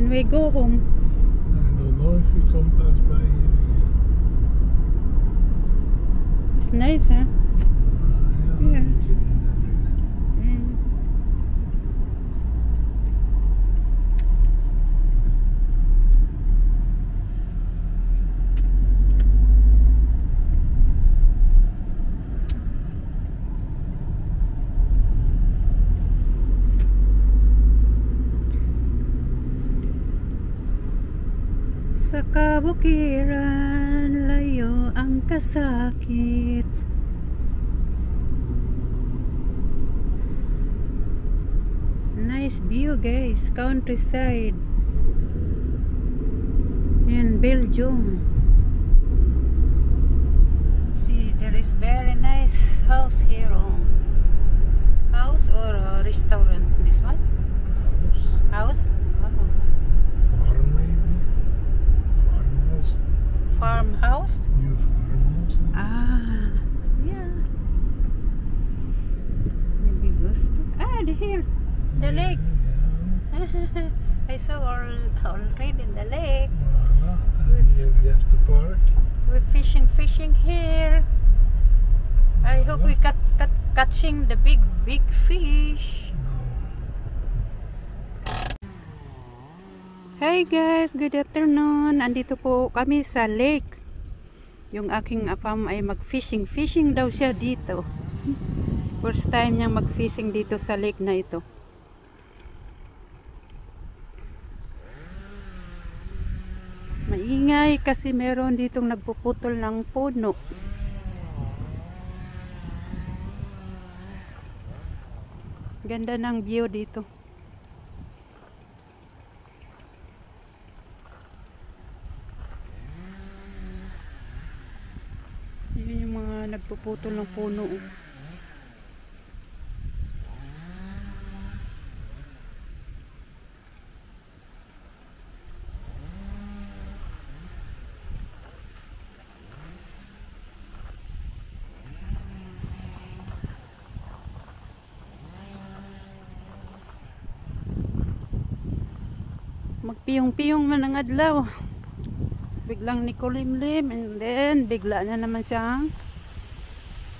when we go home. I don't know if we come pass by here again. It's nice, huh? Yeah. Yeah. Sa kabukiran, layo ang kasakit. Nice view, guys. Countryside in Belgium. See, there is very nice house here. House or a restaurant? This one? House. House? Wow. Farm maybe. Farmhouse. Farmhouse? New farmhouse. Ah, yeah. Maybe ghost. Ah, here. The lake. Yeah. I saw already the lake. Voila. And here we have the park. We're fishing here. I hope we catching the big fish. Hi guys, good afternoon. Andito po kami sa lake. Yung aking apam ay mag-fishing daw siya dito. First time niyang mag-fishing dito sa lake na ito. Maingay kasi meron ditong nagpuputol ng puno. Ganda ng view dito. Yun yung mga nagpuputol ng puno. Magpiyong-piyong man ang adlaw. Biglang nikulimlim and then bigla na naman siyang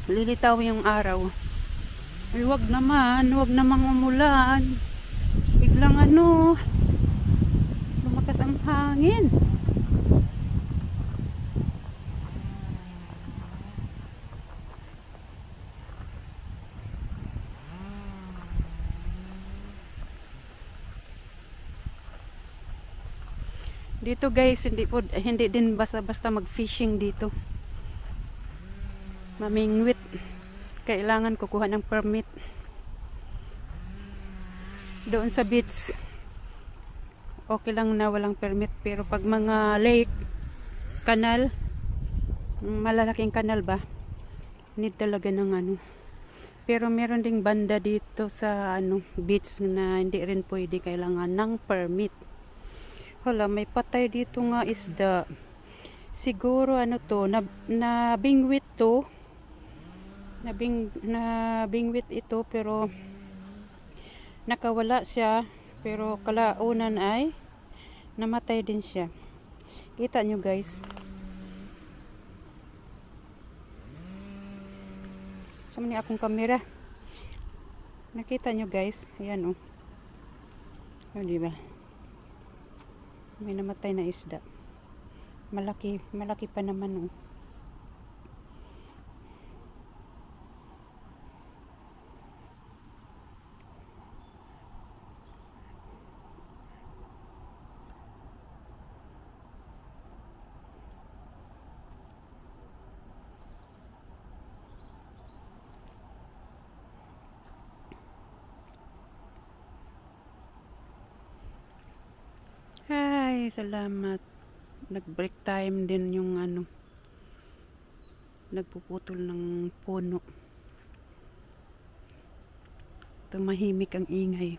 lilitaw yung araw. Ay wag namang umulan. Biglang lumakas ang hangin. Dito guys, hindi din basta-basta mag-fishing dito. Mamingwit. Kailangan kukuha ng permit. Doon sa beach, okay lang na walang permit. Pero pag mga lake, kanal, malalaking kanal ba, need talaga ng Pero meron ding banda dito sa beach na hindi rin pwede, kailangan ng permit. Hala, may patay dito nga isda. Siguro na bingwit to. Na bingwit ito pero nakawala siya, pero kalaunan ay namatay din siya. Kita nyo guys. Sama ni akong kamera. Nakita nyo guys. Ayan di ba? May namatay na isda. Malaki pa naman Hi, salamat. Nag-break time din yung nagpuputol ng puno. Tumahimik ang ingay.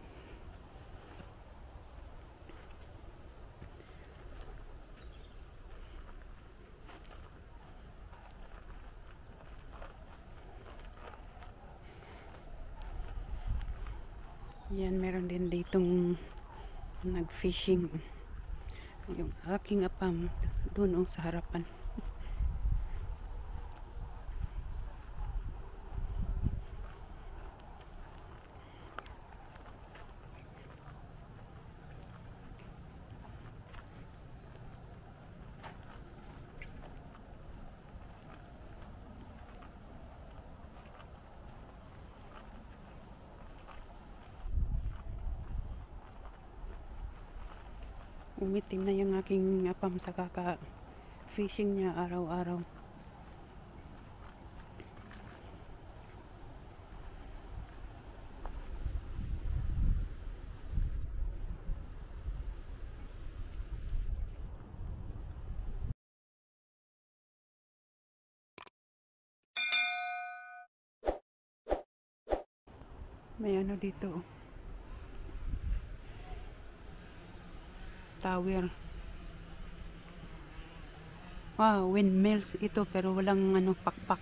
Yan, meron din ditong nag-fishing. Yung aking apam doon oh, sa harapan. Umitim na yung aking apam sa kaka-fishing niya araw-araw. May ano dito oh. Tower. Wow, windmills ito pero walang ano pakpak.